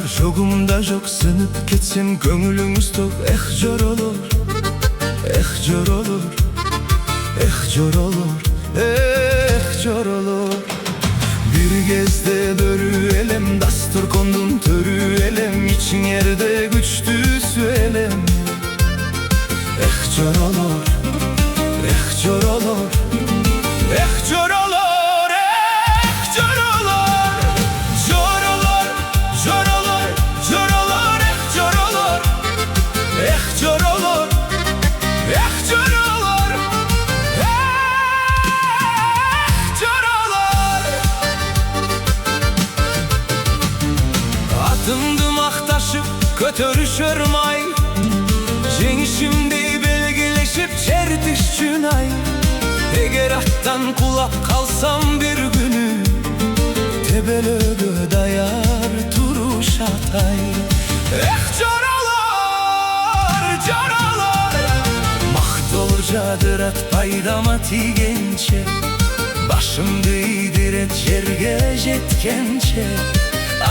Jogumda jok sınıp ketsin Gönlümüz tok jor olur jor olur jor olur jor olur. Bir gezde dörü elem Dastur kondum törü elem İçin yerde güçtü süelem jor olur jor olur jor olur. Dımdım aktaşıp kötörüşür may Jenişimde belgeleşip çertiş çünay. Eğer attan kulak kalsam bir günü Tebelögö dayar turuş atay joralar Mahtolca dırat paydama tigençe Başım değdiret jerge jetkençe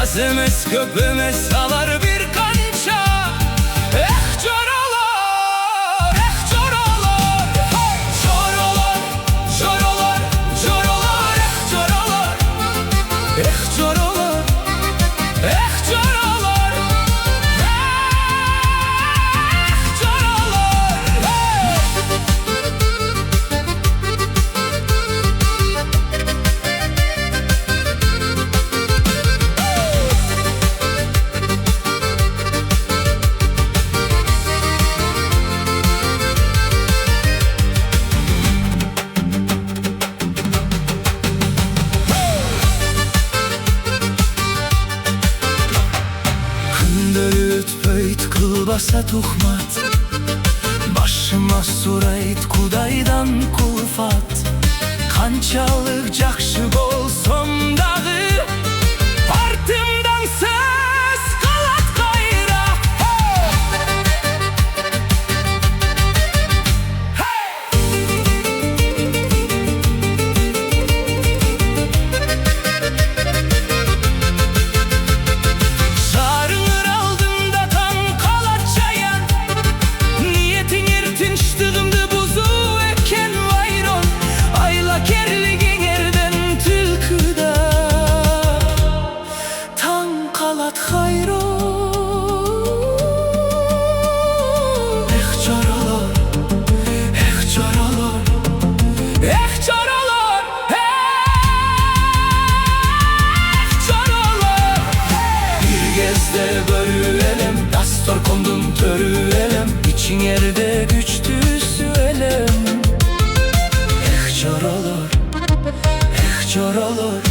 Az emes köp emes alar bir kança joralar joralar joralar joralar joralar joralar joralar joralar Kılbasa tuhmat Başıma surayt kudaydan kulfat Kançalık jakşı bolsom dağı Partımdan ses kalat gayra Dastur kondum törü elem İçin yerde güçtü süelem jor olur jor olur